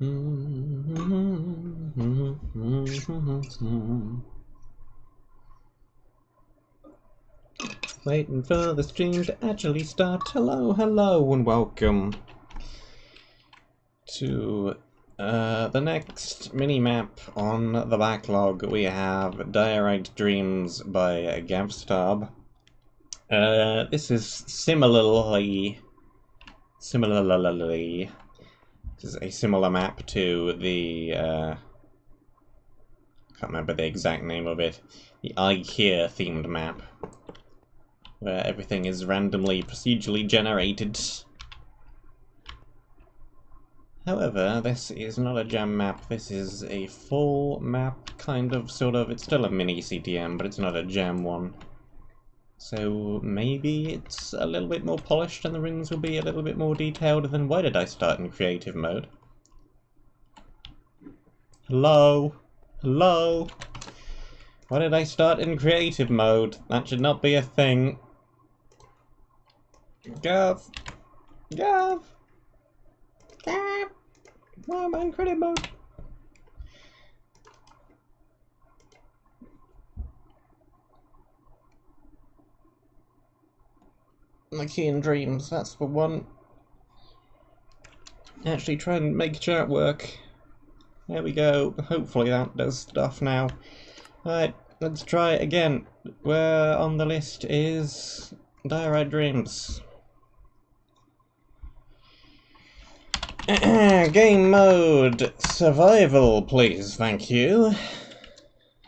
Waiting for the stream to actually start. Hello, hello, and welcome to the next mini-map on the backlog. We have Diorite Dreams by GavstarB. This is similarly... This is a similar map to the, can't remember the exact name of it, the IKEA themed map, where everything is randomly procedurally generated. However, this is not a jam map, this is a full map, kind of, sort of. It's still a mini CTM, but it's not a jam one. So maybe it's a little bit more polished and the rings will be a little bit more detailed than... Why did I start in creative mode? Hello? Hello? Why did I start in creative mode? That should not be a thing. Gav! Gav! Gav! Why am I in creative mode? My key in dreams, that's the one. Actually try and make chat work. There we go. Hopefully that does stuff now. Alright, let's try it again. Where on the list is Diorite Dreams? Game mode. Survival, please, thank you.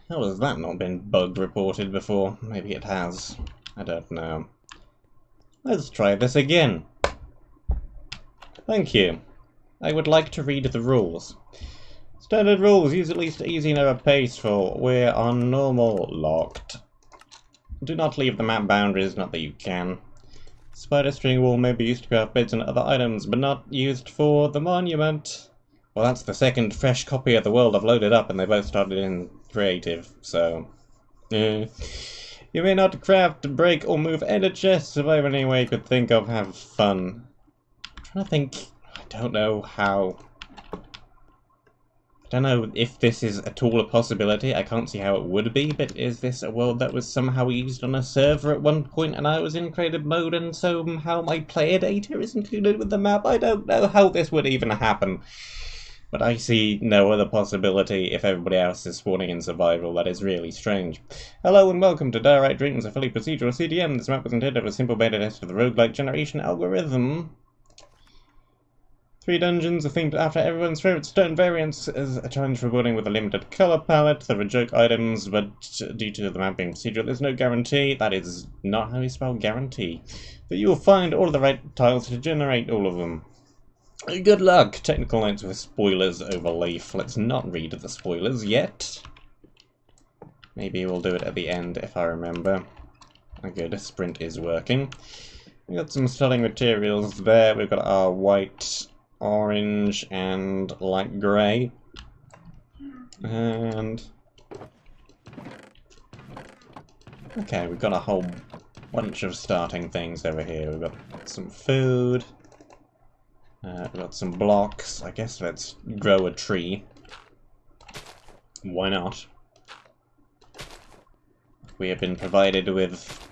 How has that not been bug reported before? Maybe it has. I don't know. Let's try this again. Thank you. I would like to read the rules. Standard rules, use at least easy, never peaceful. We're on normal, locked. Do not leave the map boundaries, not that you can. Spider string wall may be used to craft beds and other items, but not used for the monument. Well, that's the second fresh copy of the world I've loaded up, and they both started in creative, so... You may not craft, break, or move any chest. Survive any way you could think of. Have fun. I'm trying to think. I don't know how. I don't know if this is at all a possibility. I can't see how it would be, but is this a world that was somehow used on a server at one point and I was in creative mode and somehow my player data is included with the map? I don't know how this would even happen. But I see no other possibility if everybody else is spawning in survival. That is really strange. Hello and welcome to Diorite Dreams, a fully procedural CDM. This map was intended as a simple beta test of the roguelike generation algorithm. 3 dungeons are themed after everyone's favourite stone variants as a challenge for building with a limited colour palette. There are joke items, but due to the map being procedural, there's no guarantee. That is not how you spell guarantee. That you will find all of the right tiles to generate all of them. Good luck! Technical notes with spoilers over leaf. Let's not read the spoilers yet. Maybe we'll do it at the end if I remember. Good, sprint is working. We've got some starting materials there. We've got our white, orange, and light grey. And... okay, we've got a whole bunch of starting things over here. We've got some food. We've got some blocks. I guess let's grow a tree. Why not? We have been provided with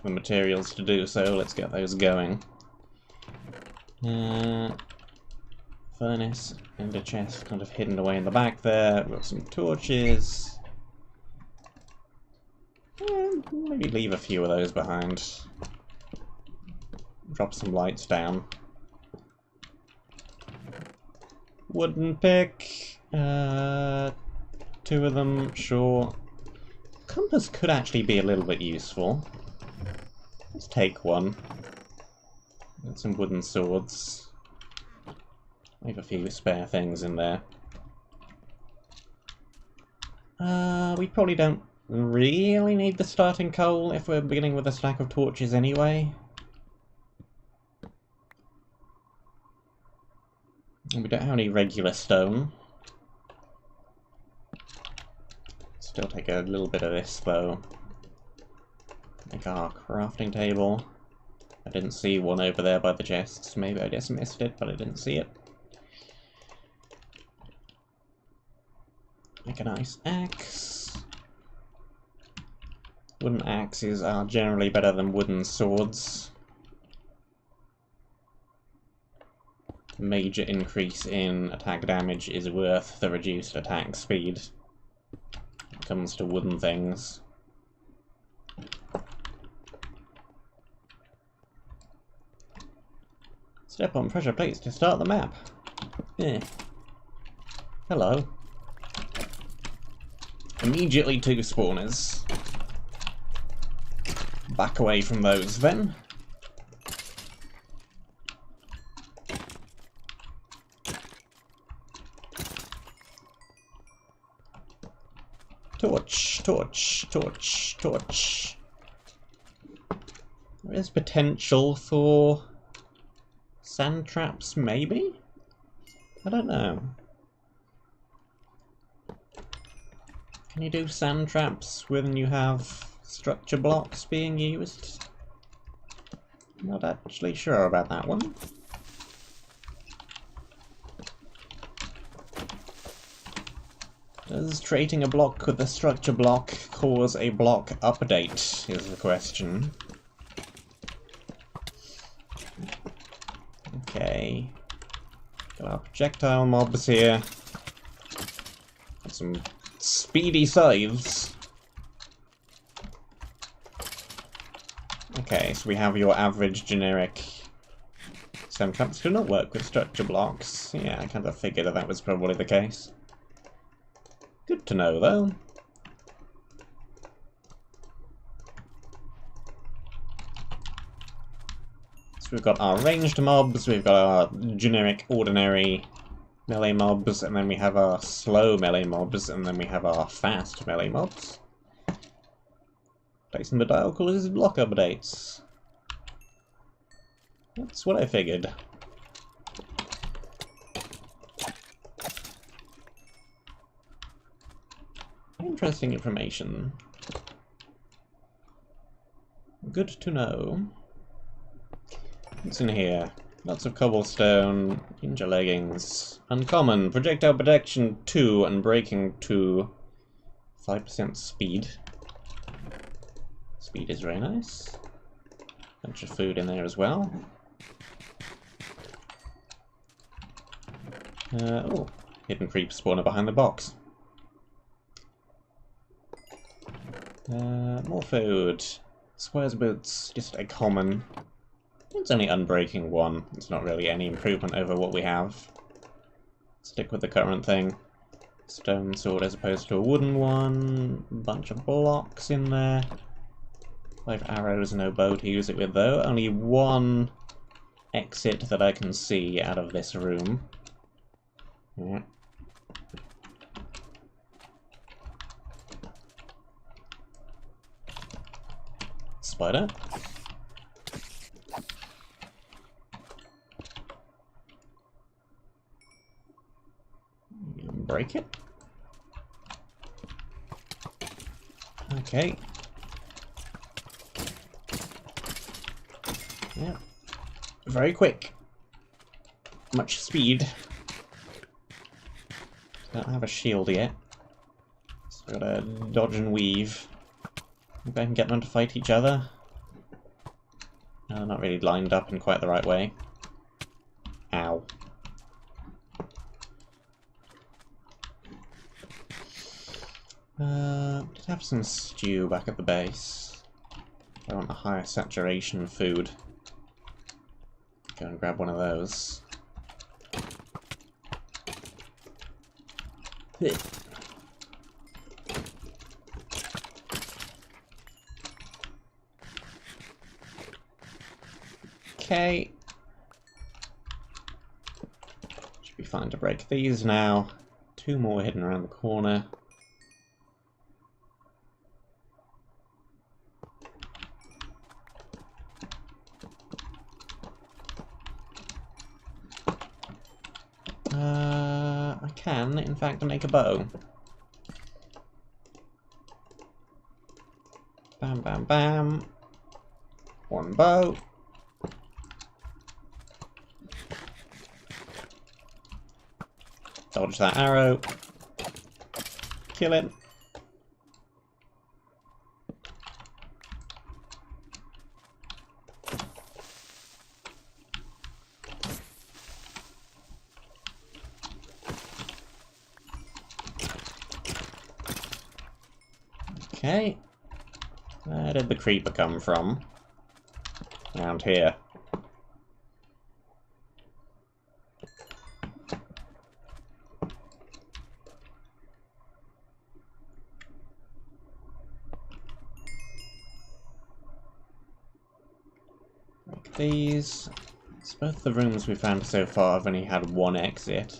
the materials to do so. Let's get those going. Furnace and a chest kind of hidden away in the back there. We've got some torches. Maybe leave a few of those behind. Drop some lights down. Wooden pick, 2 of them, sure. Compass could actually be a little bit useful. Let's take one. Got some wooden swords. I have a few spare things in there. We probably don't really need the starting coal if we're beginning with a stack of torches anyway. We don't have any regular stone. Still take a little bit of this though. Make our crafting table. I didn't see one over there by the chests. Maybe I just missed it, but I didn't see it. Make a nice axe. Wooden axes are generally better than wooden swords. Major increase in attack damage is worth the reduced attack speed when it comes to wooden things. Step on pressure plates to start the map. Eh. Hello. Immediately 2 spawners. Back away from those then. Torch, torch, torch, torch. There is potential for sand traps, maybe? I don't know. Can you do sand traps when you have structure blocks being used? Not actually sure about that one. Does trading a block with a structure block cause a block update, is the question. Okay. Got our projectile mobs here. Got some speedy scythes. Okay, so we have your average generic sand traps do not work with structure blocks. Yeah, I kind of figured that was probably the case. Good to know, though. So we've got our ranged mobs, we've got our generic ordinary melee mobs, and then we have our slow melee mobs, and then we have our fast melee mobs. Placing the dial causes block updates. That's what I figured. Interesting information. Good to know. What's in here? Lots of cobblestone, ninja leggings. Uncommon, projectile protection 2 and braking 2. 5% speed. Speed is very nice. Bunch of food in there as well. Oh, hidden creep spawner behind the box. More food. Squares boots, just a common. It's only unbreaking 1. It's not really any improvement over what we have. Stick with the current thing. Stone sword as opposed to a wooden one. Bunch of blocks in there. 5 arrows, no bow to use it with though. Only 1 exit that I can see out of this room. Yeah. Spider. Break it. Okay. Yeah. Very quick. Much speed. Don't have a shield yet. So I've gotta dodge and weave. Maybe I can get them to fight each other. No, they're not really lined up in quite the right way. Ow. Did have some stew back at the base. I want a higher saturation food. Go and grab one of those. Okay. Should be fine to break these now. 2 more hidden around the corner. I can, in fact, make a bow. Bam, bam, bam. 1 bow. Dodge that arrow. Kill it. Okay. Where did the creeper come from? Around here. Like these. Both the rooms we found so far have only had one exit.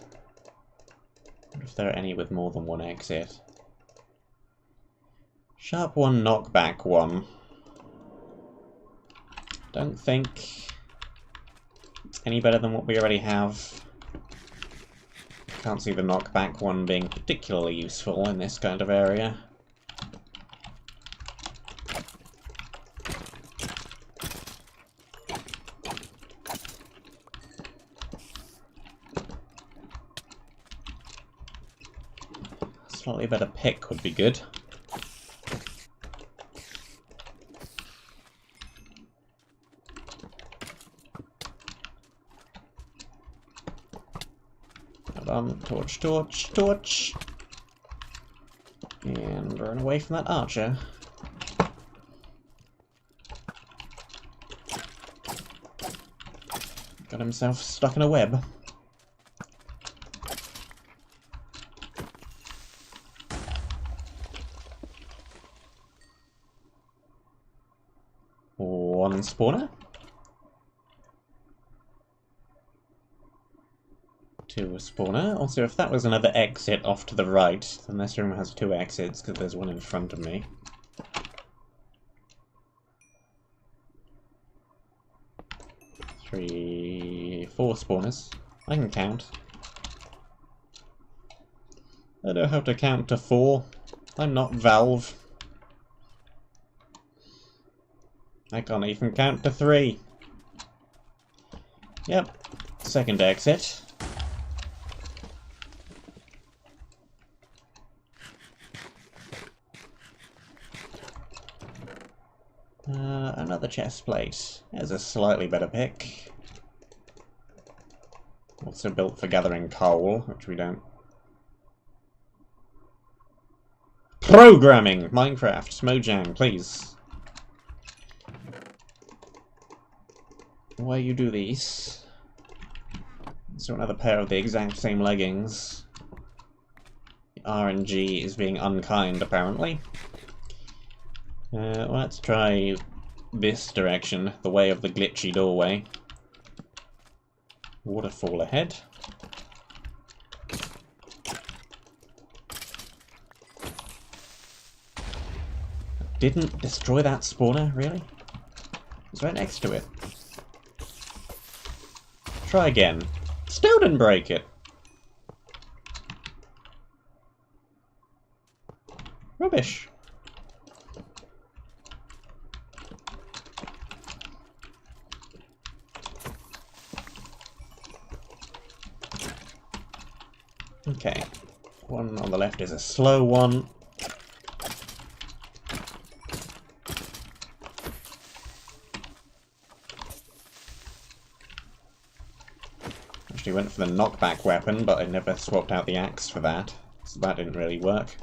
I wonder if there are any with more than one exit. Sharp one, knockback one. Don't think it's any better than what we already have. Can't see the knockback one being particularly useful in this kind of area. Slightly better pick would be good. Torch, torch, torch. And run away from that archer. Got himself stuck in a web. One spawner. Two spawner. Also, if that was another exit off to the right, then this room has two exits because there's one in front of me. Three, four spawners. I can count. I know how to count to 4. I'm not Valve. I can't even count to 3. Yep. Second exit. Another chest plate. There's a slightly better pick. Also built for gathering coal, which we don't. Programming! Minecraft. Mojang, please. Why you do these? So another pair of the exact same leggings. The RNG is being unkind, apparently. Let's try this direction, the way of the glitchy doorway. Waterfall ahead. Didn't destroy that spawner, really? It's right next to it. Try again. Still didn't break it. Rubbish. Okay, one on the left is a slow one. Actually went for the knockback weapon, but I never swapped out the axe for that, so that didn't really work.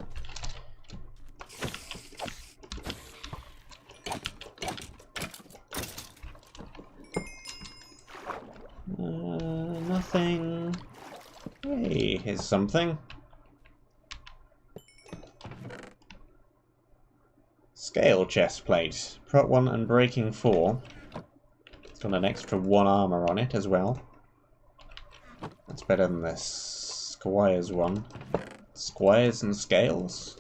Nothing. Hey, here's something. Scale chest plate. Prot 1 and breaking 4. It's got an extra 1 armor on it as well. That's better than the Squires one. Squires and scales?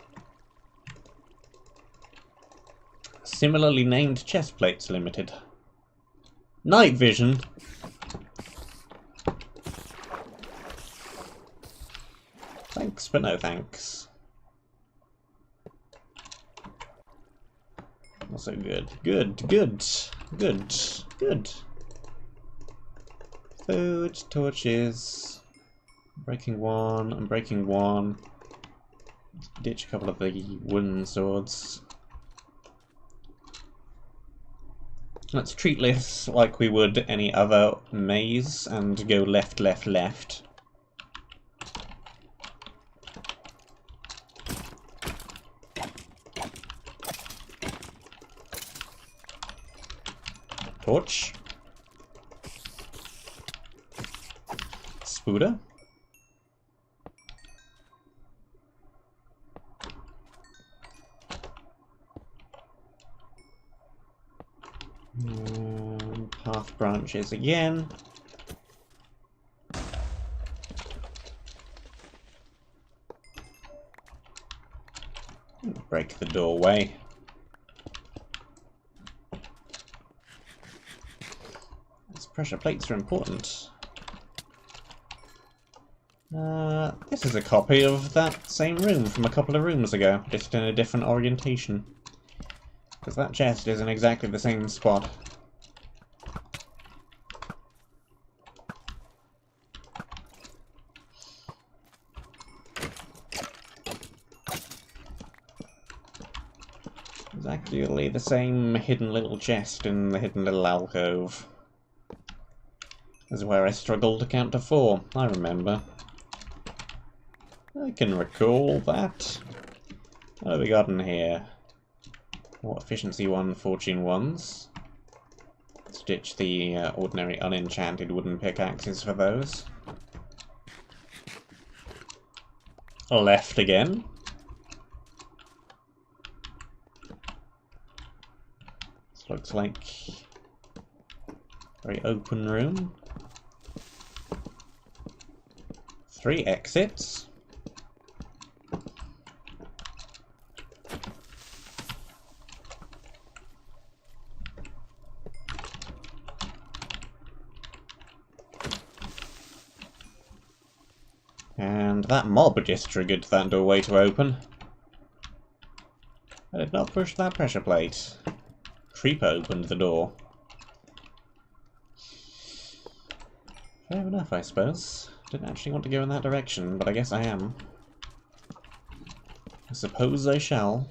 Similarly named chest plates limited. Night vision. Thanks, but no thanks. Also good. Good, good, good, good. Food, torches. Breaking 1, I'm breaking 1. Ditch a couple of the wooden swords. Let's treat this like we would any other maze and go left, left, left. Torch. Spooder. Path branches again. Break the doorway. These pressure plates are important. This is a copy of that same room from a couple of rooms ago, just in a different orientation. Because that chest is in exactly the same spot. It's actually the same hidden little chest in the hidden little alcove. This is where I struggled to count to 4, I remember. I can recall that. What have we got in here? More efficiency 1, fortune 1s. Let's ditch the ordinary unenchanted wooden pickaxes for those. Left again. This looks like a very open room. 3 exits. And that mob just triggered that doorway to open. I did not push that pressure plate. Creeper opened the door. Fair enough, I suppose. Didn't actually want to go in that direction, but I guess I am. I suppose I shall.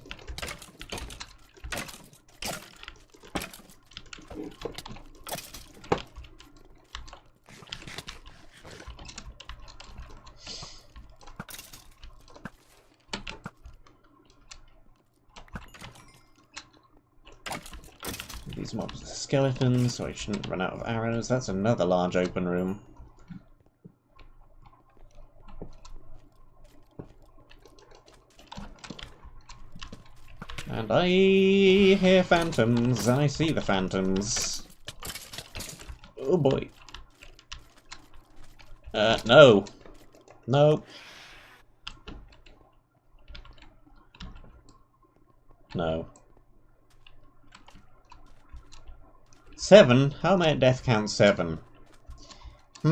These mobs are skeletons, so I shouldn't run out of arrows. That's another large open room. And I hear phantoms, and I see the phantoms. Oh boy. No. No. No. 7? How am I at death count 7? How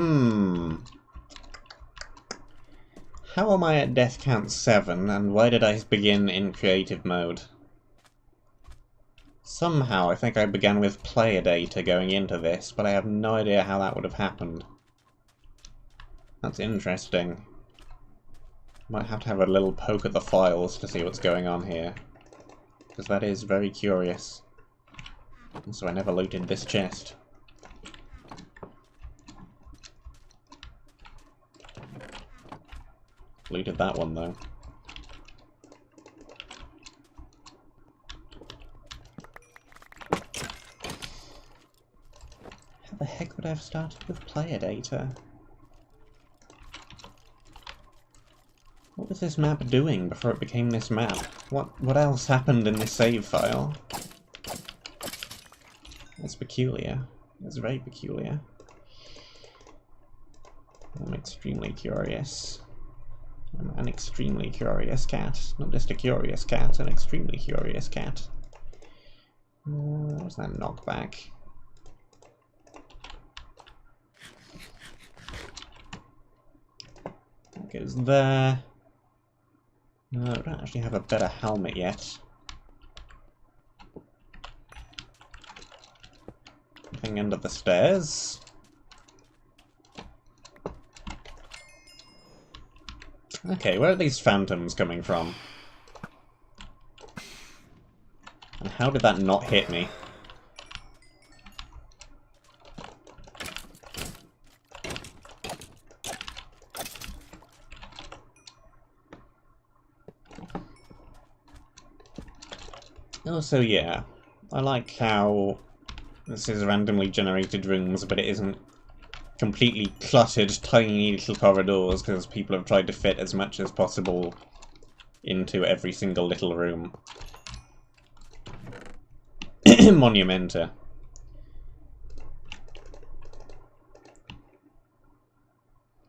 am I at death count 7, and why did I begin in creative mode? Somehow I think I began with player data going into this, but I have no idea how that would have happened. That's interesting. Might have to have a little poke at the files to see what's going on here, because that is very curious. So I never looted this chest. Looted that one though. How the heck would I have started with player data? What was this map doing before it became this map? What else happened in this save file? It's peculiar. It's very peculiar. I'm extremely curious. I'm an extremely curious cat. Not just a curious cat, an extremely curious cat. What's that knockback? That goes there. No, I don't actually have a better helmet yet. Nothing under the stairs. Okay, where are these phantoms coming from? And how did that not hit me? Also, yeah, I like how this is randomly generated rooms, but it isn't completely cluttered, tiny little corridors, because people have tried to fit as much as possible into every single little room. Monumenta.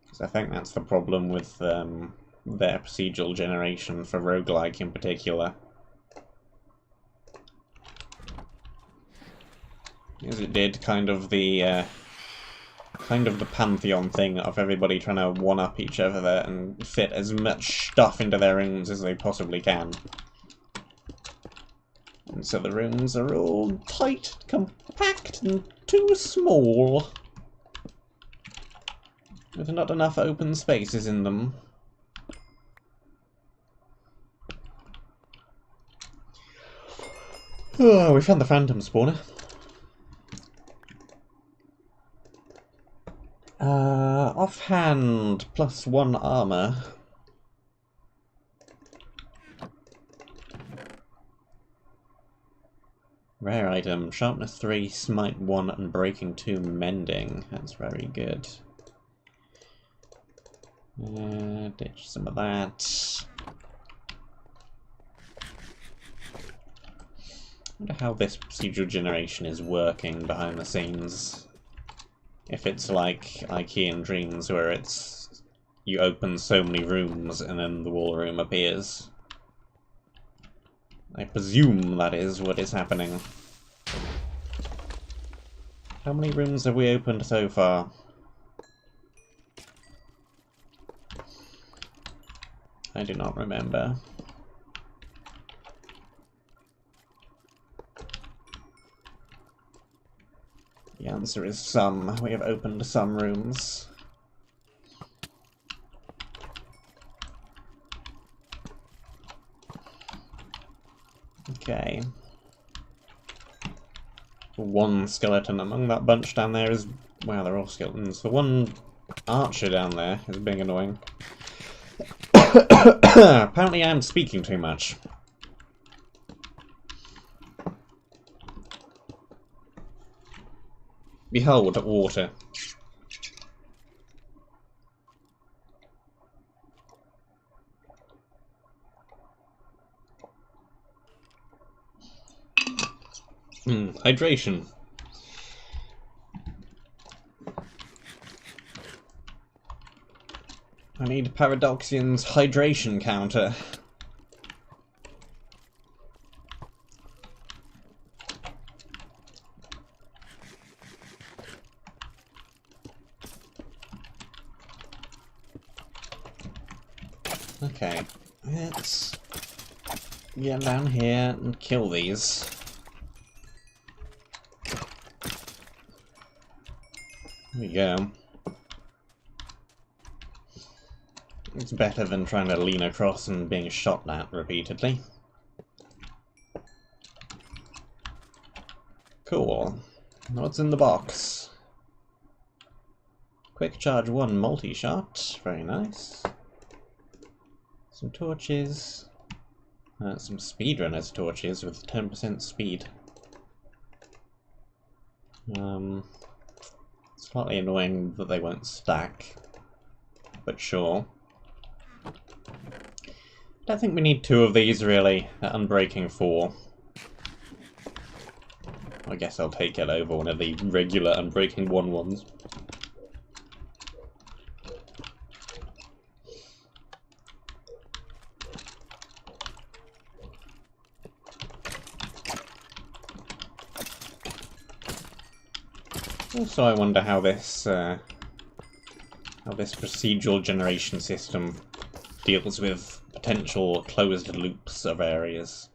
Because I think that's the problem with their procedural generation for roguelike in particular. As it did kind of the pantheon thing of everybody trying to one-up each other and fit as much stuff into their rooms as they possibly can. And so the rooms are all tight, compact, and too small, with not enough open spaces in them. Oh, we found the phantom spawner. Offhand, +1 armor. Rare item, sharpness 3, smite 1, and breaking 2, mending. That's very good. Ditch some of that. I wonder how this procedural generation is working behind the scenes. If it's like Ikean Dreams, where it's you open so many rooms and then the wall room appears. I presume that is what is happening. How many rooms have we opened so far? I do not remember. The answer is some. We have opened some rooms. Okay. One skeleton among that bunch down there is... Wow, they're all skeletons. The one archer down there is being annoying. Apparently I am speaking too much. Behold, water. Hydration. I need Paradoxian's hydration counter. Okay, let's get down here and kill these. There we go. It's better than trying to lean across and being shot at repeatedly. Cool. What's in the box? Quick charge 1 multi-shot. Very nice. Some torches. Some speedrunners torches with 10% speed. Slightly annoying that they won't stack, but sure. I don't think we need 2 of these really at Unbreaking 4. I guess I'll take it over one of the regular Unbreaking 1 ones. Also, I wonder how this procedural generation system deals with potential closed loops of areas.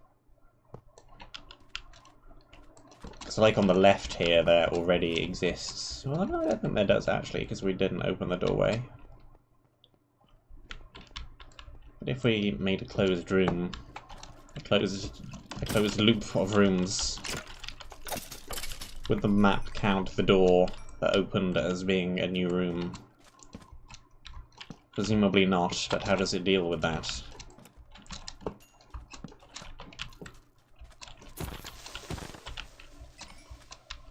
So, like on the left here, there already exists. Well, no, I don't think there does actually, because we didn't open the doorway. But if we made a closed room, a closed a closed loop of rooms. Would the map count the door that opened as being a new room? Presumably not, but how does it deal with that?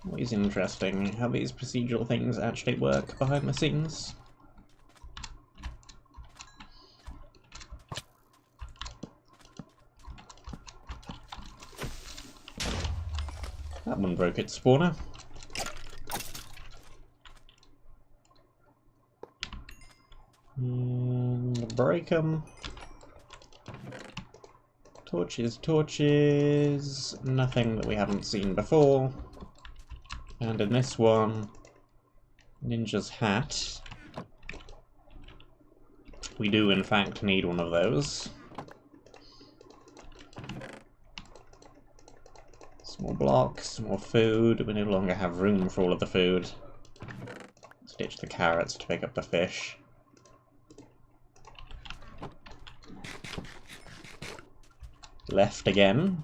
Always interesting how these procedural things actually work behind the scenes. That one broke its spawner. And break them. Torches, torches. Nothing that we haven't seen before. And in this one, Ninja's hat. We do in fact need one of those. Some more blocks, some more food. We no longer have room for all of the food. Let's ditch the carrots to pick up the fish. Left again.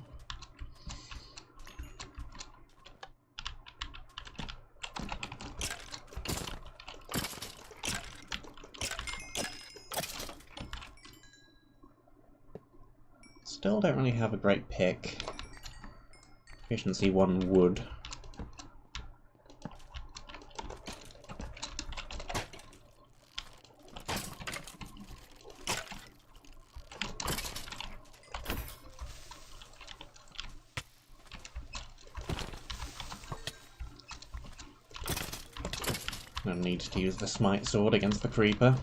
Still don't really have a great pick. Efficiency 1 wood. No need to use the smite sword against the creeper.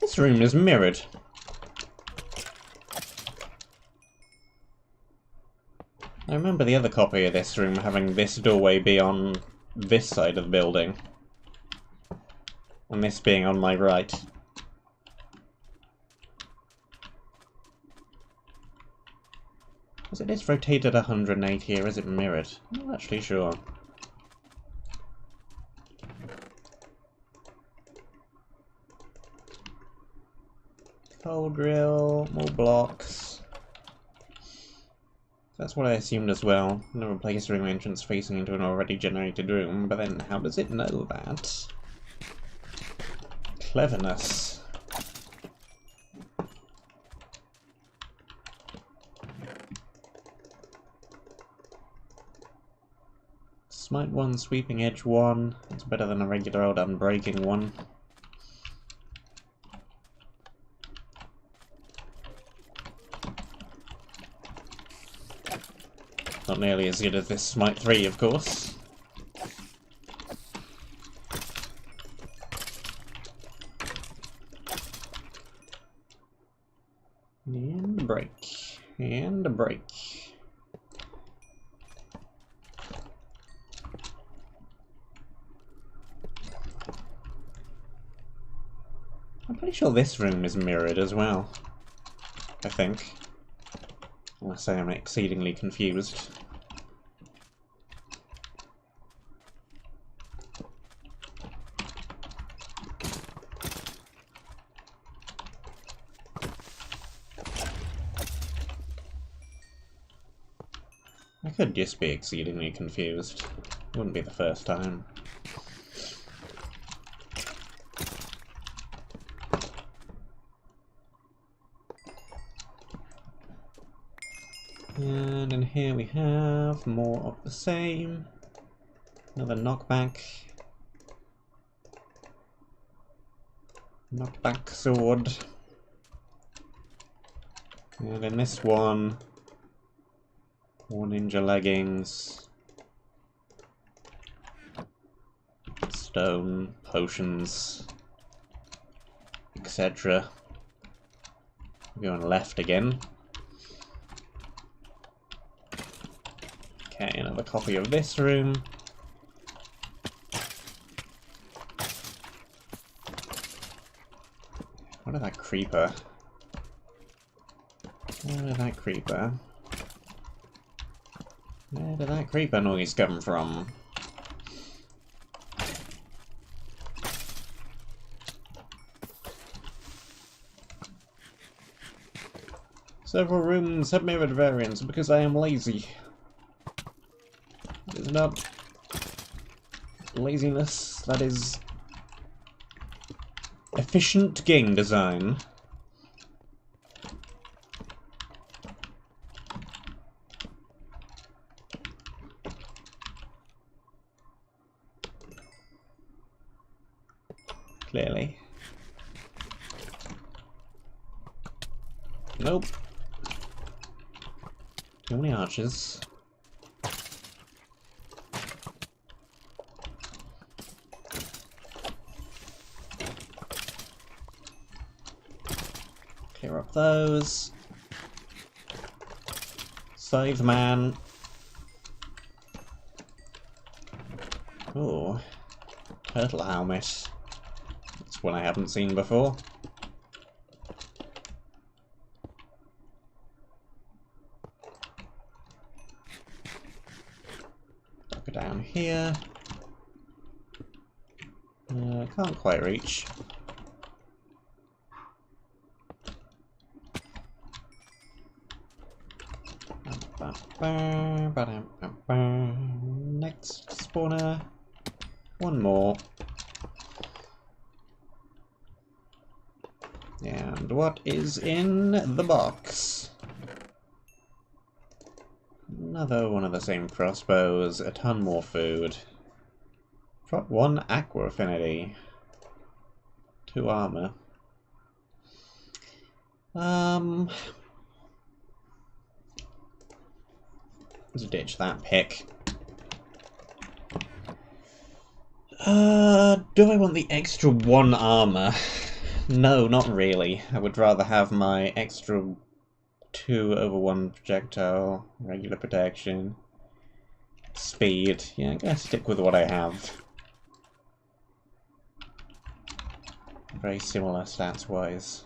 This room is mirrored. I remember the other copy of this room having this doorway be on this side of the building, and this being on my right. Is it this rotated 180 or is it mirrored? I'm not actually sure. Coal drill, more blocks. That's what I assumed as well. Never place a room entrance facing into an already generated room, but then how does it know that? Cleverness. Smite 1, sweeping edge 1. It's better than a regular old unbreaking 1. Not nearly as good as this Smite 3, of course. And a break. And a break. I'm pretty sure this room is mirrored as well. I think. Unless I am exceedingly confused. I could just be exceedingly confused. Wouldn't be the first time. And in here we have more of the same. Another knockback. Knockback sword. And in this one, more ninja leggings. Stone, potions, etc. Going left again. Okay, another copy of this room. What is that creeper? Where did that creeper? Where did that creeper noise come from? Several rooms have mirrored variants because I am lazy. It is not laziness, that is efficient game design. Clearly. Nope. Too many archers. Clear up those. Save man. Oh, turtle helmet. That's one I haven't seen before. Go down here. Can't quite reach. Next spawner. One more. And what is in the box? Another one of the same crossbows, a ton more food. Prot 1 aqua affinity. 2 armor. Let's ditch that pick. Do I want the extra 1 armor? No, not really. I would rather have my extra 2/1 projectile, regular protection, speed. Yeah, I'm gonna stick with what I have. Very similar stats-wise.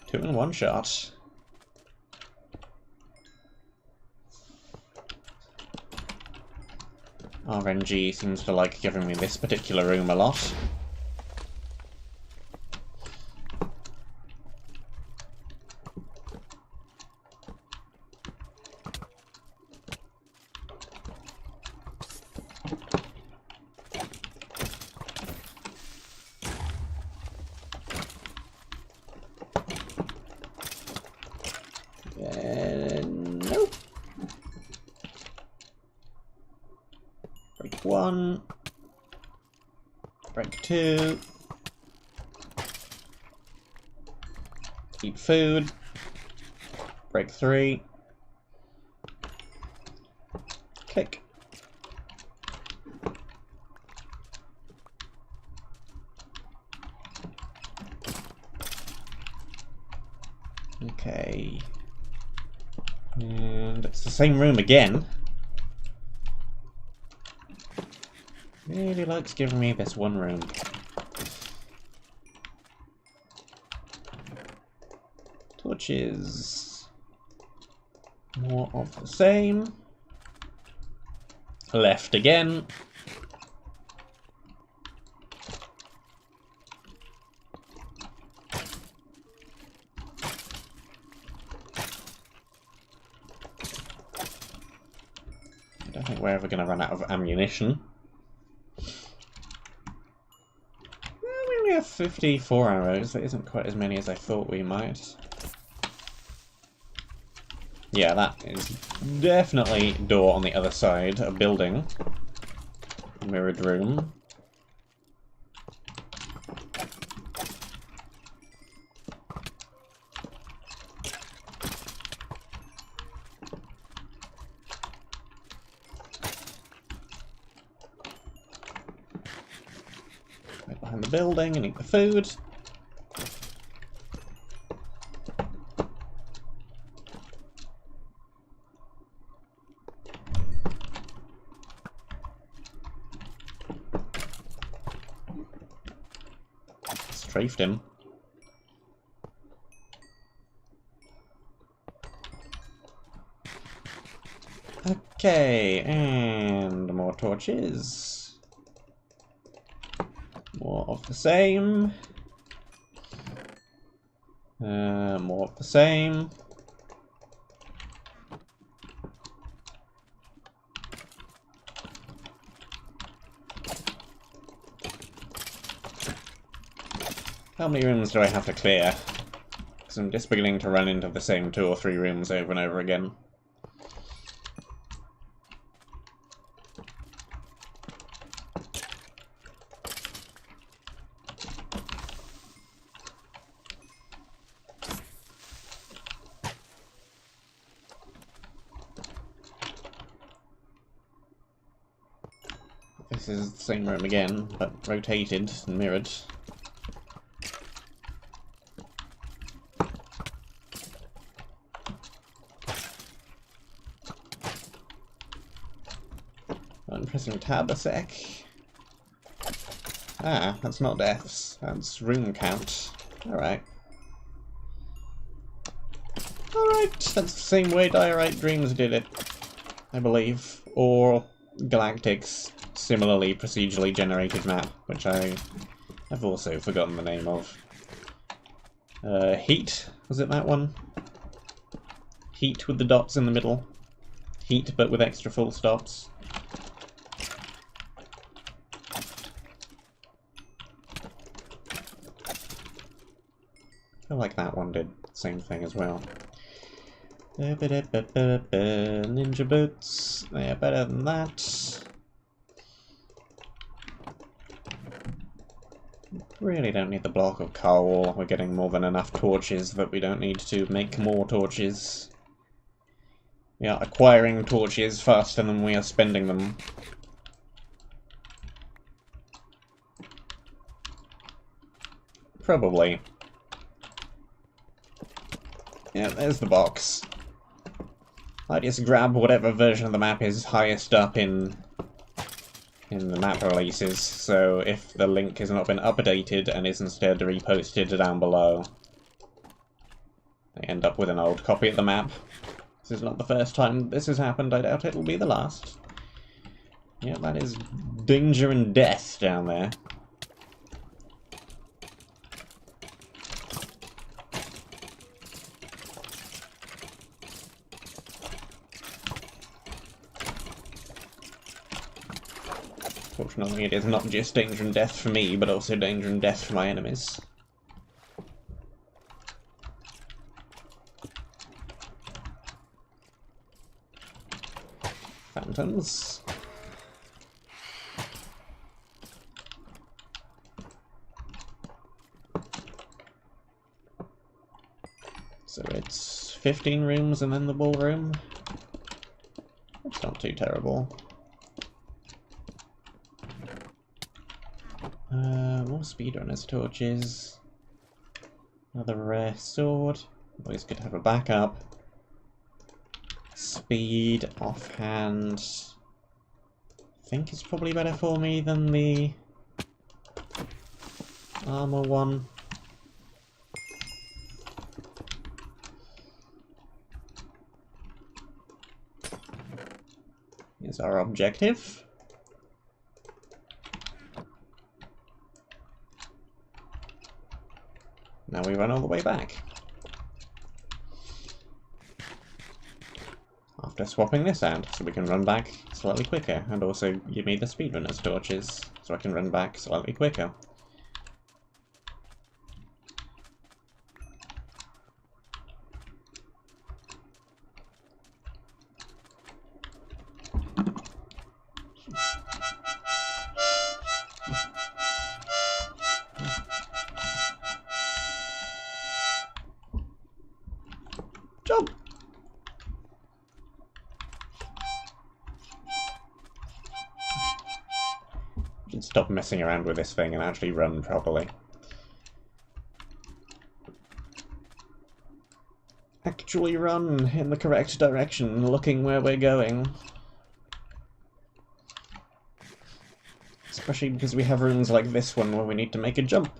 Two in one shot. RNG seems to like giving me this particular room a lot. Nope. Break 1. Break 2. Eat food. Break 3. Click. Okay. And it's the same room again. Really likes giving me this one room. Torches. More of the same. Left again. I don't think we're ever going to run out of ammunition. We only have 54 arrows. That isn't quite as many as I thought we might. Yeah, that is definitely door on the other side, a building. Mirrored room. Right behind the building and eat the food. strafed him. Okay, and more torches. More of the same. More of the same. How many rooms do I have to clear? Because I'm just beginning to run into the same 2 or 3 rooms over and over again. This is the same room again, but rotated and mirrored. I'm pressing tab a sec. Ah, that's not deaths. That's room count. Alright. Alright, that's the same way Diorite Dreams did it, I believe. Or Galactic's similarly procedurally generated map, which I have also forgotten the name of. Heat, was it that one? Heat with the dots in the middle. Heat but with extra full stops. I feel like that one did the same thing as well. Ninja boots, they're better than that. Really don't need the block of coal. We're getting more than enough torches that we don't need to make more torches. We are acquiring torches faster than we are spending them. Probably. Yeah, there's the box. I just grab whatever version of the map is highest up in the map releases, so if the link has not been updated and is instead reposted down below, I end up with an old copy of the map. This is not the first time this has happened, I doubt it'll be the last. Yeah, that is danger and death down there. Fortunately, it is not just danger and death for me, but also danger and death for my enemies. Phantoms. So it's 15 rooms and then the ballroom. That's not too terrible. More speedrunners torches. Another rare sword. Always good to have a backup. Speed, offhand. I think it's probably better for me than the armor one. Here's our objective. Now we run all the way back. After swapping this out, so we can run back slightly quicker, and also give me the speedrunners torches, so I can run back slightly quicker. Jump! Should stop messing around with this thing and actually run properly. Actually run in the correct direction, looking where we're going. Especially because we have rooms like this one where we need to make a jump.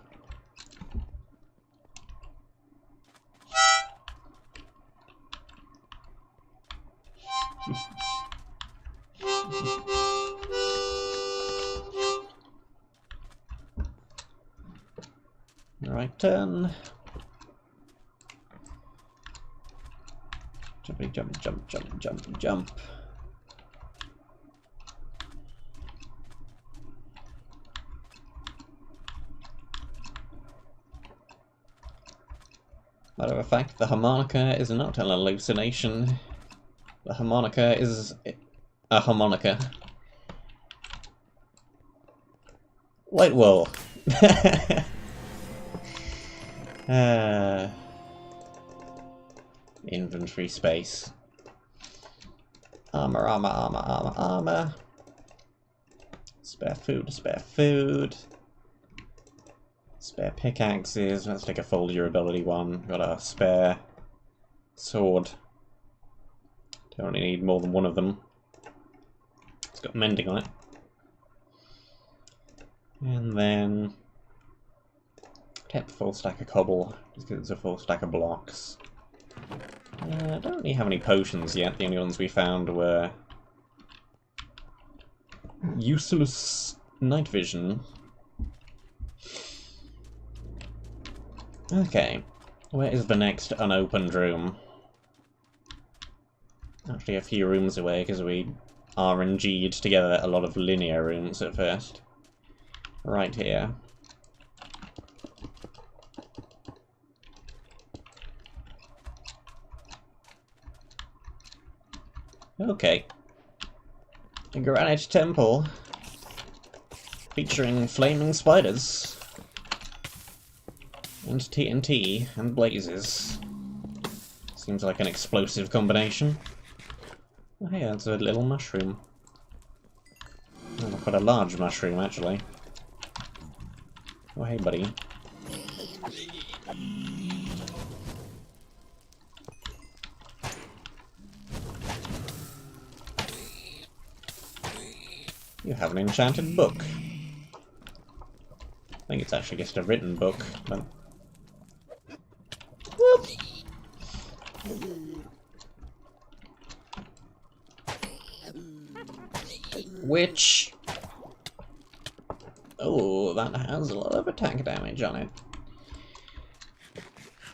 Right turn. Jumpy, jump, jump, jump, jump, jump. Matter of fact, the harmonica is not an hallucination. The harmonica is a harmonica. White wool. Inventory space. Armor, armor, armor, armor, armor. Spare food, spare food. Spare pickaxes. Let's take a full durability one. Got a spare sword. Don't really need more than one of them. It's got mending on it. And then take the full stack of cobble, just because it's a full stack of blocks. I don't really have any potions yet. The only ones we found were useless night vision. Okay, where is the next unopened room? Actually a few rooms away, because we RNG'd together a lot of linear rooms at first. Right here. Okay. A granite temple featuring flaming spiders and TNT and blazes. Seems like an explosive combination. Oh hey, that's a little mushroom. Oh, quite a large mushroom, actually. Oh hey, buddy. You have an enchanted book. I think it's actually just a written book, but... Whoop. Which... Oh, that has a lot of attack damage on it.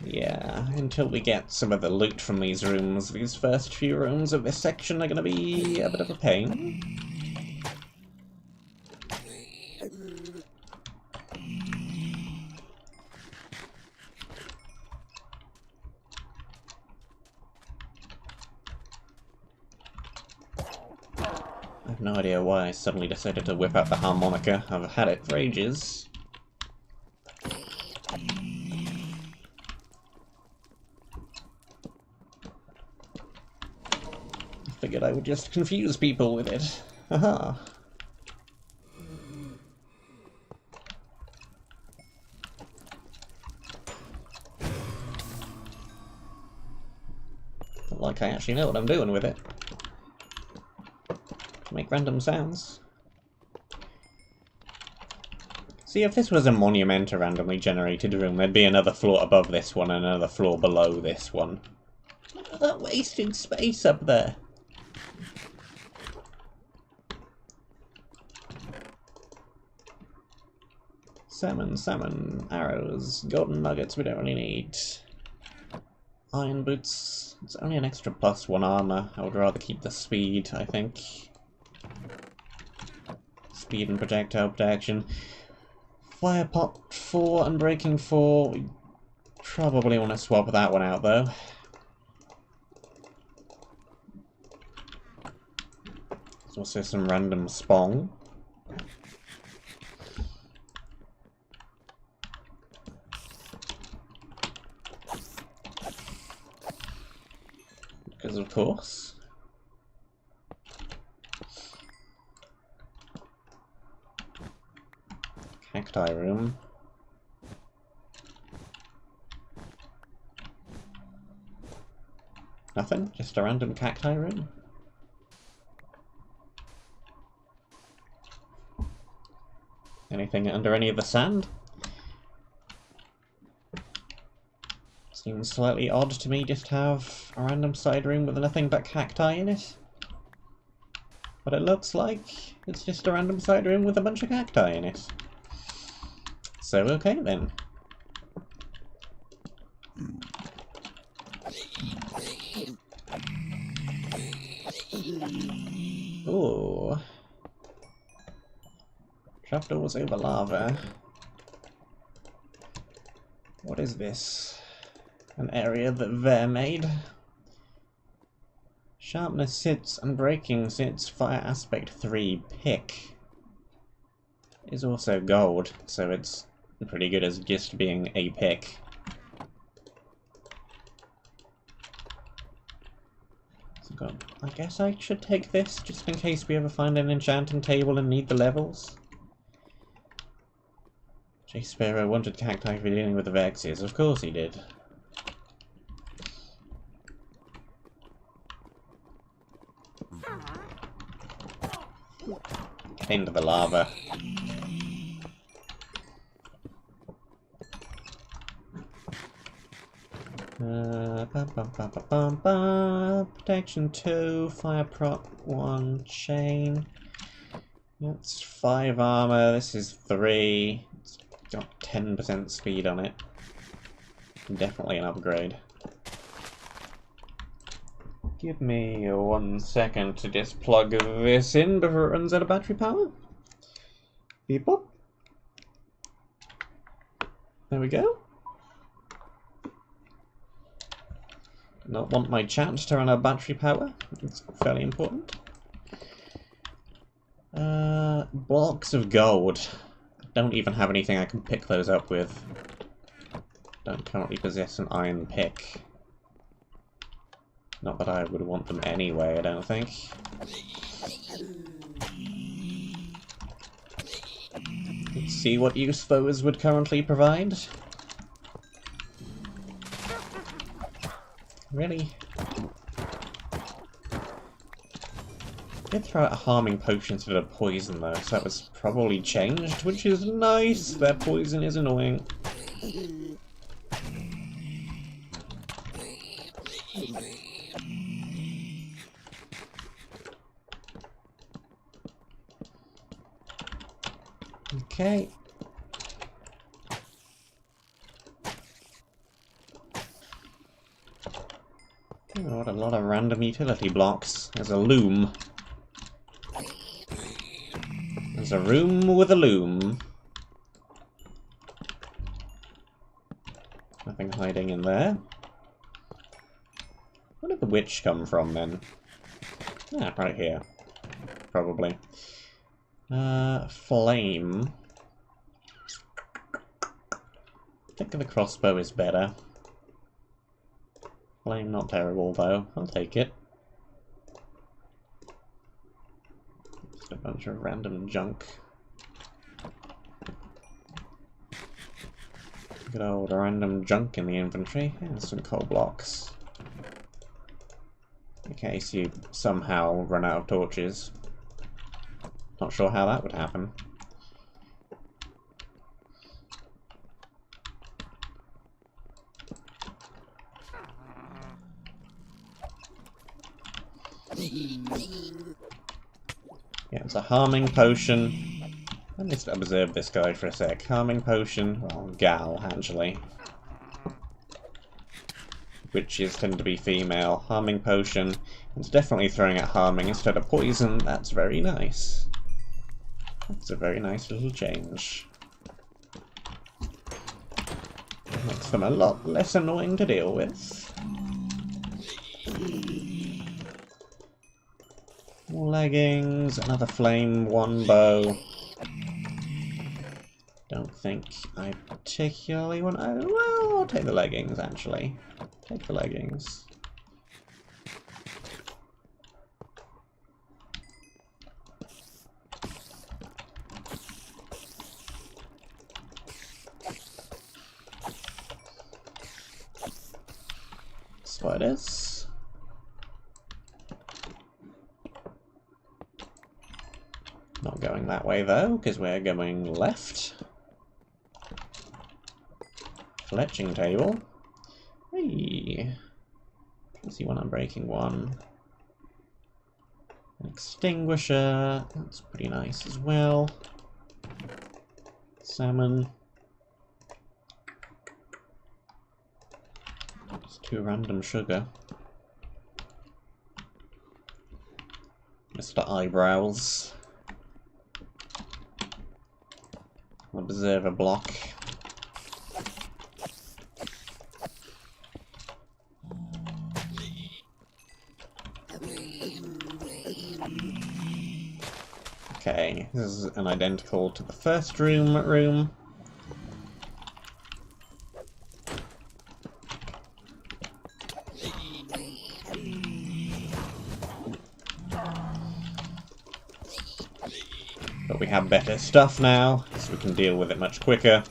Yeah, until we get some of the loot from these rooms, these first few rooms of this section are going to be a bit of a pain. I have no idea why I suddenly decided to whip out the harmonica. I've had it for ages. I figured I would just confuse people with it. Haha. Not like I actually know what I'm doing with it. Make random sounds. See, if this was a monument, a randomly generated room, there'd be another floor above this one and another floor below this one. Look at that wasted space up there. Salmon, salmon, arrows, golden nuggets we don't really need. Iron boots. It's only an extra +1 armor. I would rather keep the speed, I think. Speed and projectile protection. Fire pot 4 and breaking 4. We probably want to swap that one out though. There's also some random spong. Because of course. Cacti room. Nothing? Just a random cacti room? Anything under any of the sand? Seems slightly odd to me just to have a random side room with nothing but cacti in it. But it looks like it's just a random side room with a bunch of cacti in it. So okay then. Ooh. Trapdoors over lava. What is this? An area that Ver made. Sharpness sits and breaking sits. Fire aspect 3 pick is also gold, so it's pretty good as just being a pick. So I guess I should take this just in case we ever find an enchanting table and need the levels. J. Sparrow wanted cacti for dealing with the Vexes. Of course he did. Into the lava. Protection 2, fire prop 1, chain. That's 5 armor, this is 3. It's got 10% speed on it. Definitely an upgrade. Give me 1 second to just plug this in before it runs out of battery power. Beep up. There we go. Not want my chat to run out of battery power. It's fairly important. Blocks of gold. Don't even have anything I can pick those up with. Don't currently possess an iron pick. Not that I would want them anyway, I don't think. Let's see what use those would currently provide. Really? Did throw out a harming potion instead of poison though, so that was probably changed, which is nice. That poison is annoying. Okay. Oh, what a lot of random utility blocks. There's a loom. There's a room with a loom. Nothing hiding in there. Where did the witch come from then? Ah, right here. Probably. Flame. I think the crossbow is better. Flame not terrible though. I'll take it. Just a bunch of random junk. Good old random junk in the inventory. And some coal blocks. In case you somehow run out of torches. Not sure how that would happen. Yeah, it's a harming potion. Let me just observe this guy for a sec. Harming potion, well, gal, actually. Witches tend to be female. Harming potion. It's definitely throwing at harming instead of poison. That's very nice. That's a very nice little change. Makes them a lot less annoying to deal with. More leggings, another flame, 1 bow. Don't think I particularly want... well, I'll take the leggings, actually. Take the leggings. Spiders. Not going that way though, because we're going left. Fletching table. Hey. See one unbreaking one. An extinguisher. That's pretty nice as well. Salmon. Just 2 random sugar. Mr. Eyebrows. Observer block. Okay, this is an identical to the first room. But we have better stuff now, so we can deal with it much quicker.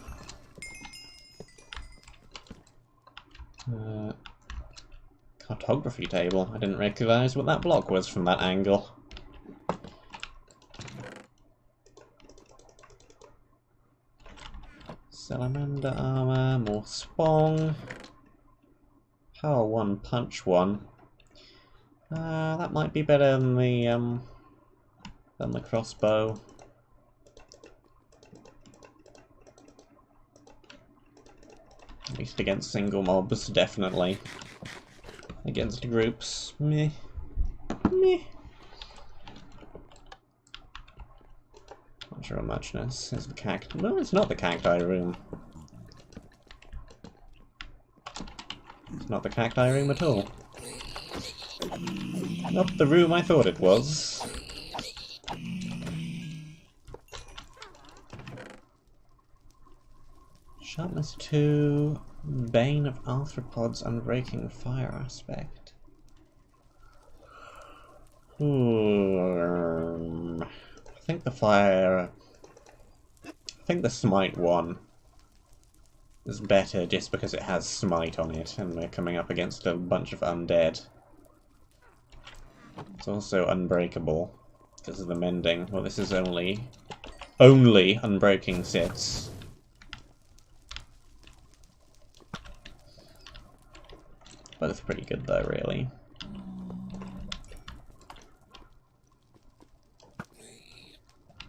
Cartography table. I didn't recognise what that block was from that angle. Salamander armor, more spong. Power 1, punch 1. That might be better than the crossbow. At least against single mobs, definitely. Against groups, meh. Meh. Not sure how muchness is the cacti. No, it's not the cacti room. It's not the cacti room at all. Not the room I thought it was. Sharpness 2, Bane of Arthropods, Unbreaking Fire Aspect. I think the Smite one is better just because it has Smite on it and we're coming up against a bunch of undead. It's also unbreakable because of the mending. Well, this is only unbreaking sits. Both pretty good though, really.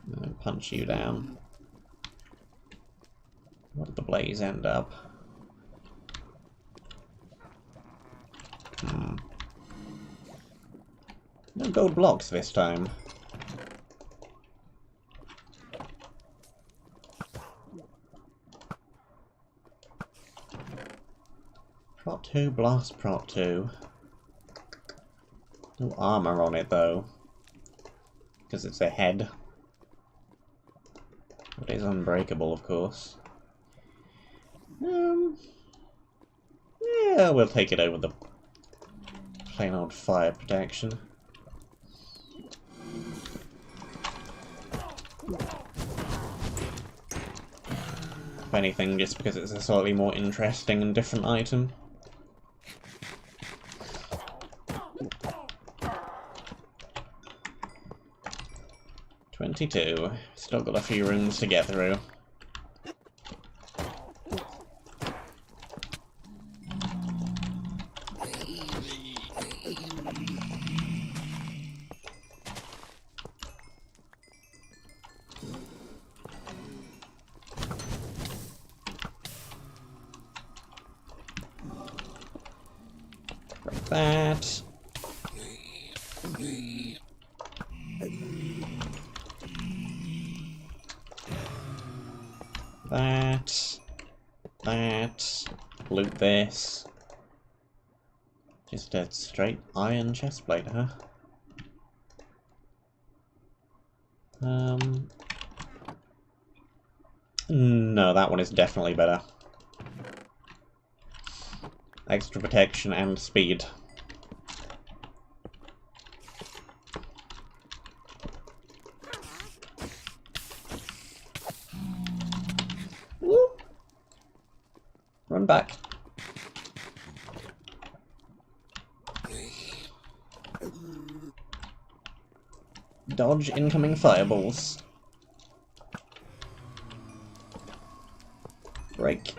And then punch you down. What did the blaze end up? No gold blocks this time. Prop 2, blast prop 2. No armor on it though. Because it's a head. It is unbreakable, of course. Yeah, we'll take it over the plain old fire protection. If anything, just because it's a slightly more interesting and different item. $22. Still got a few rooms to get through. Break that. That. Loot this. Just a straight iron chestplate, huh? No, that one is definitely better. Extra protection and speed. Woo. Run back. Dodge incoming fireballs. Break.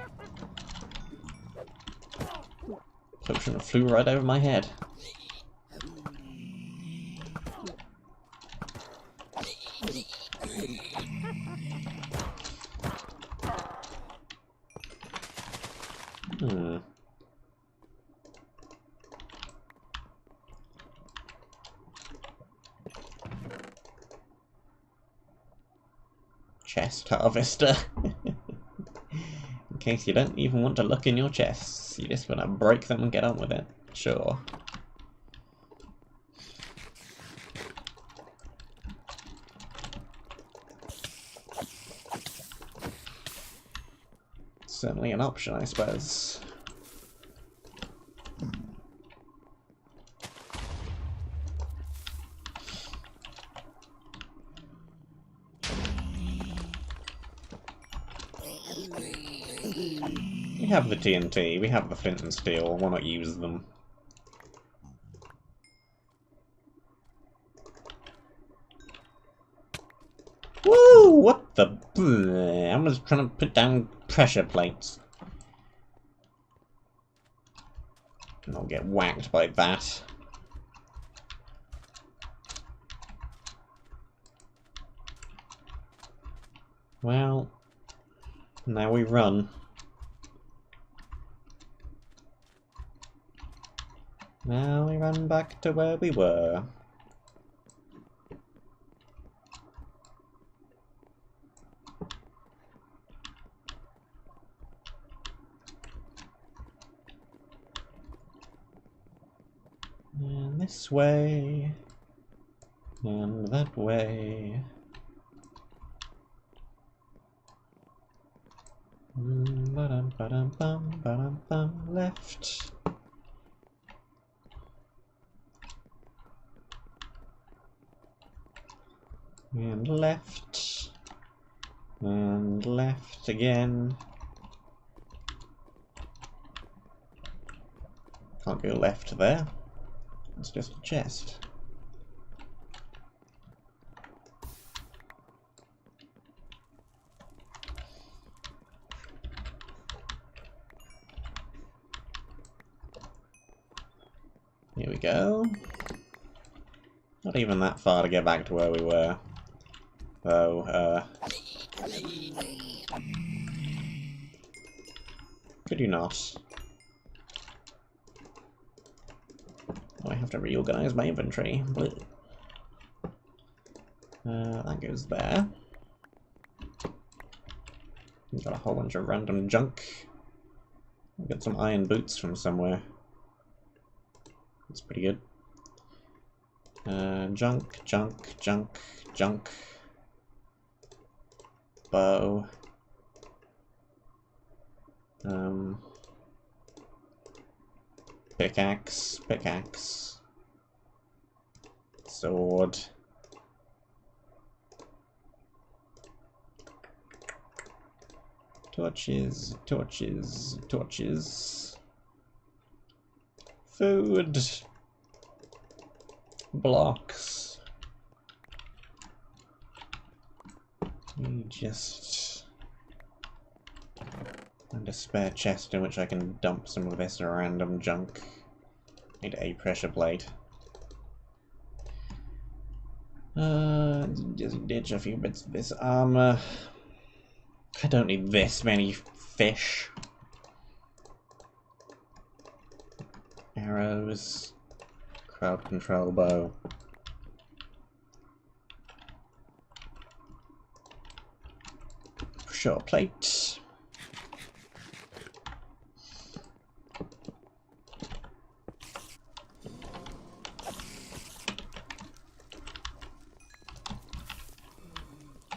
Potion flew right over my head. Chest harvester. In case you don't even want to look in your chests, you just want to break them and get on with it. Sure. Certainly an option, I suppose. We have the TNT, we have the flint and steel, why not use them? Woo! What the... I'm just trying to put down pressure plates. And I'll get whacked by that. Well, now we run. Now we run back to where we were. And this way. And that way. Left. And left. And left again. Can't go left there. It's just a chest. Here we go. Not even that far to get back to where we were. Though, could you not? I have to reorganize my inventory. That goes there. We've got a whole bunch of random junk. I've got some iron boots from somewhere. That's pretty good. Junk, junk, junk, junk. Bow. Pickaxe, pickaxe. Sword. Torches, torches, torches. Food. Blocks. We just find a spare chest in which I can dump some of this random junk. Need a pressure plate. Just ditch a few bits of this armor. I don't need this many fish. Arrows. Crowd control bow. Sure, plate.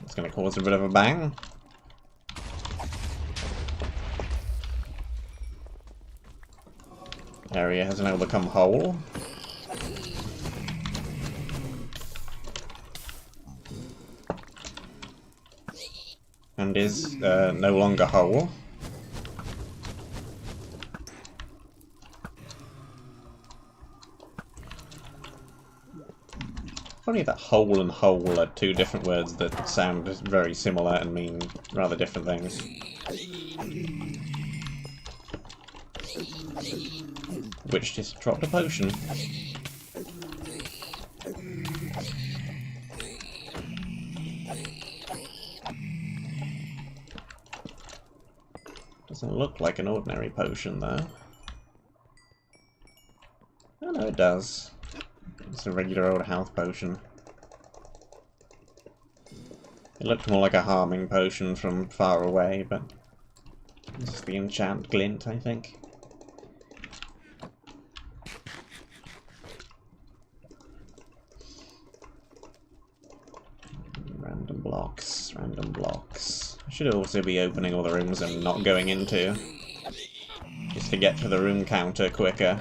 It's going to cause a bit of a bang. Area has now become whole. And is no longer whole. Funny that whole and whole are two different words that sound very similar and mean rather different things. Which just dropped a potion. Doesn't look like an ordinary potion, though. Oh no, it does. It's a regular old health potion. It looked more like a harming potion from far away, but this is the enchant glint, I think. Random blocks, random blocks. I should also be opening all the rooms I'm not going into, just to get to the room counter quicker.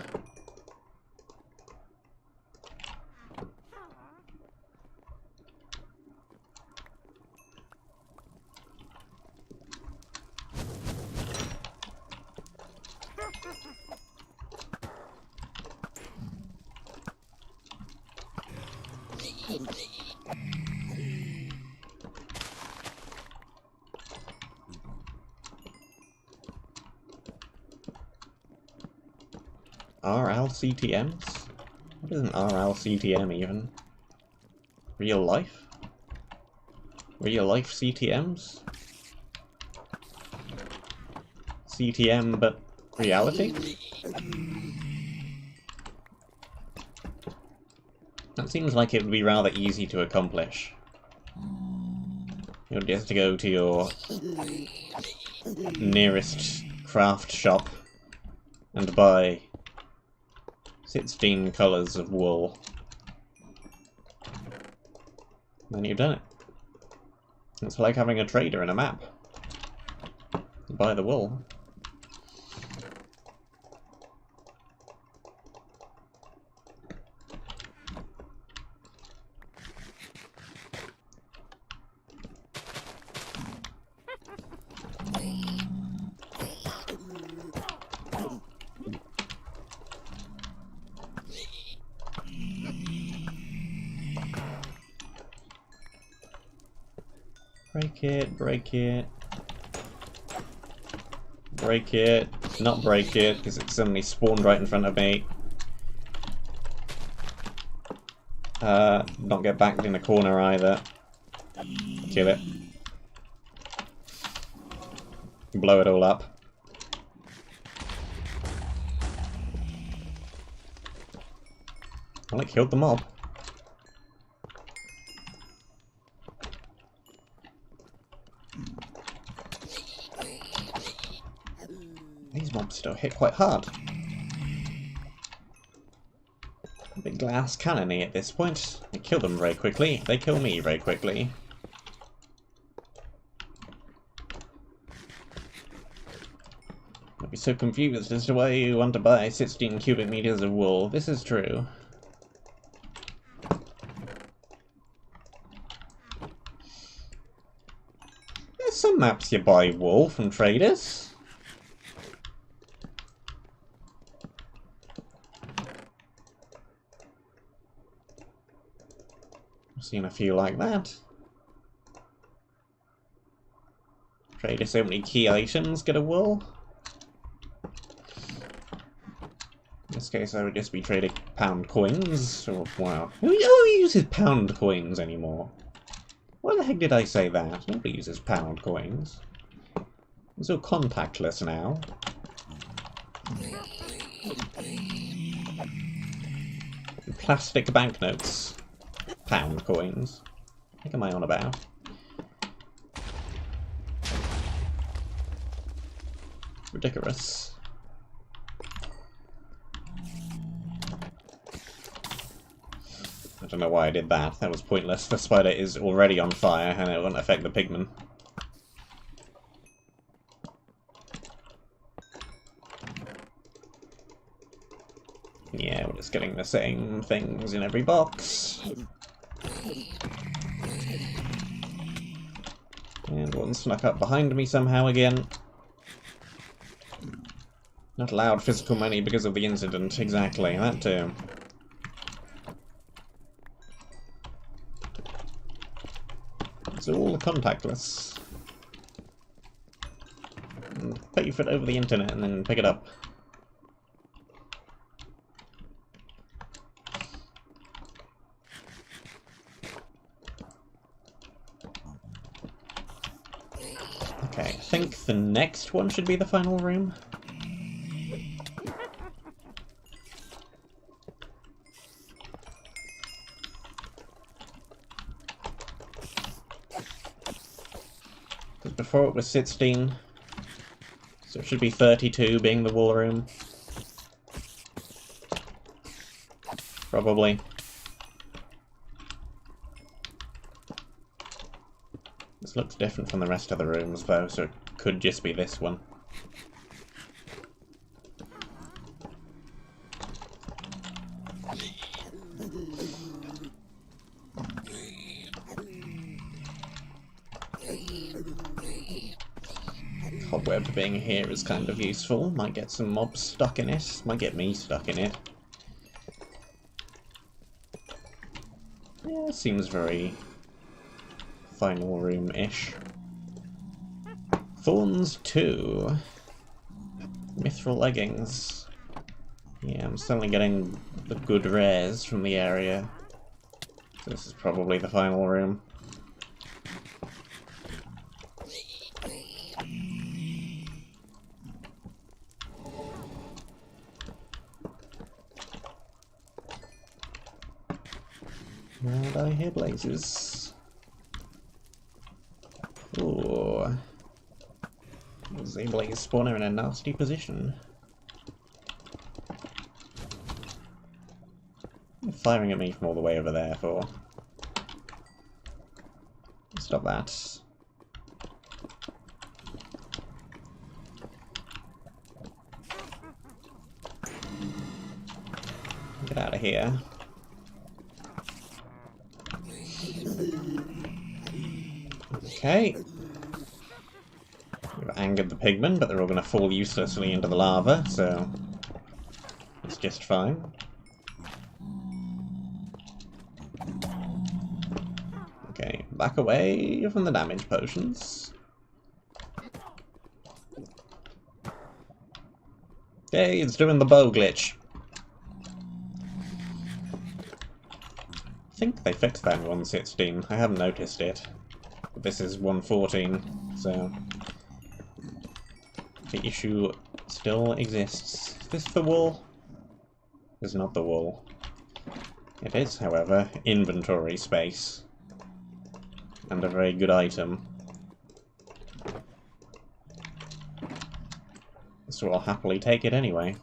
RLCTMs? What is an RLCTM even? Real life? Real life CTMs? CTM but reality? That seems like it would be rather easy to accomplish. You'll just go to your nearest craft shop and buy 16 colours of wool. Then you've done it. It's like having a trader in a map. You buy the wool. Break it, break it. Break it. Not break it, because it suddenly spawned right in front of me. Not get backed in a corner either. Kill it. Blow it all up. Well, it killed the mob. These mobs still hit quite hard. A bit glass cannon-y at this point. I kill them very quickly. They kill me very quickly. I'd be so confused as to why you want to buy 16 cubic meters of wool. This is true. There's some maps you buy wool from traders. I've seen a few like that. Trade so many key items, get a wool. In this case, I would just be trading pound coins. Or, wow. Who uses pound coins anymore? Why the heck did I say that? Nobody uses pound coins. It's all contactless now. Plastic banknotes. Pound coins. What am I on about? Ridiculous. I don't know why I did that. That was pointless. The spider is already on fire and it won't affect the pigmen. Yeah, we're just getting the same things in every box. And one snuck up behind me somehow again. Not allowed physical money because of the incident. Exactly, that too. It's all contactless. And pay for it over the internet and then pick it up. Okay, I think the next one should be the final room. Because before it was 16, so it should be 32 being the wool room. Probably. This looks different from the rest of the rooms though, so it could just be this one. Cobweb being here is kind of useful. Might get some mobs stuck in it. Might get me stuck in it. Yeah, seems very final room-ish. Thorns 2. Mithril leggings. Yeah, I'm suddenly getting the good rares from the area. So this is probably the final room. And I hear blazes. Ooh. There's a blaze spawner in a nasty position. You're firing at me from all the way over there for. Stop that. Get out of here. Okay. We've angered the pigmen, but they're all going to fall uselessly into the lava, so it's just fine. Okay, back away from the damage potions. Hey, it's doing the bow glitch. I think they fixed that in 1.16. I haven't noticed it. But this is 1.14, so the issue still exists. Is this the wool? It's not the wool. It is, however, inventory space. And a very good item. So I'll happily take it anyway.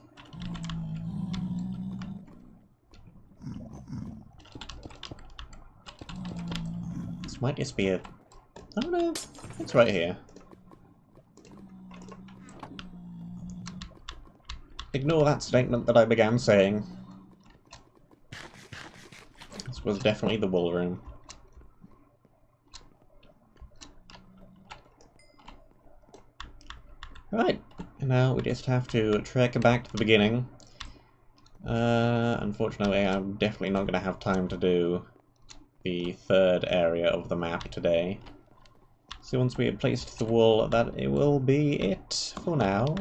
This might just be a... Oh no, it's right here. Ignore that statement that I began saying. This was definitely the wool room. Right, now we just have to trek back to the beginning. Unfortunately, I'm definitely not going to have time to do the third area of the map today. So once we have placed the wool, that it will be it for now.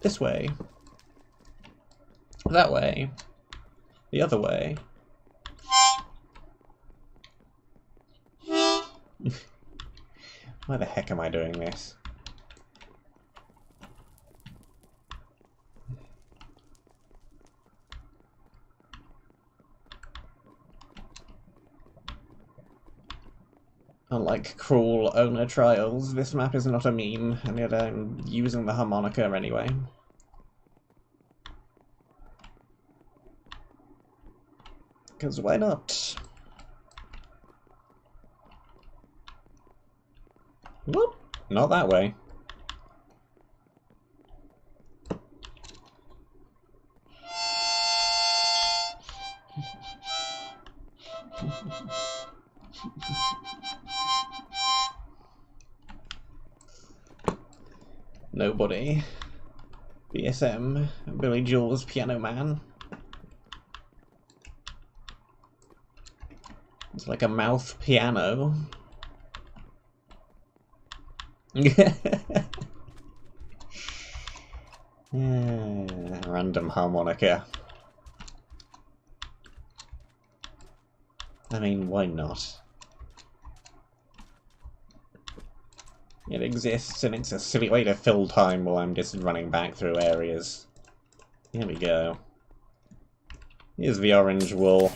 This way. That way. The other way. Why the heck am I doing this? Unlike cruel owner trials, this map is not a meme, and yet I'm using the harmonica anyway. Because why not? Whoop! Not that way. Nobody. BSM, Billy Joel's Piano Man. It's like a mouth piano. Random harmonica. I mean, why not? It exists, and it's a silly way to fill time while I'm just running back through areas. Here we go. Here's the orange wool.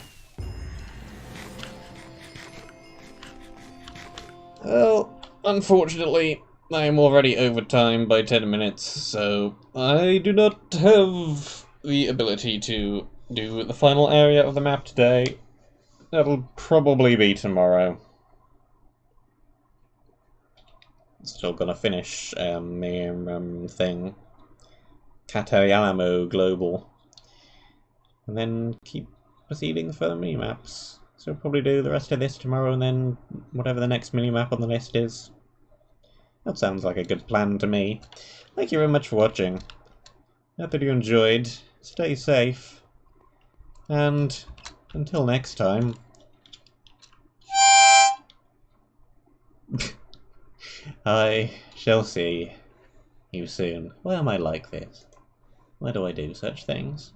Well, unfortunately, I am already over time by 10 minutes, so I do not have the ability to do the final area of the map today. That'll probably be tomorrow. Still gonna finish thing. Katayamo Global. And then keep proceeding for the mini-maps. So we'll probably do the rest of this tomorrow and then whatever the next mini-map on the list is. That sounds like a good plan to me. Thank you very much for watching. Hope that you enjoyed. Stay safe. And until next time. I shall see you soon. Why am I like this? Why do I do such things?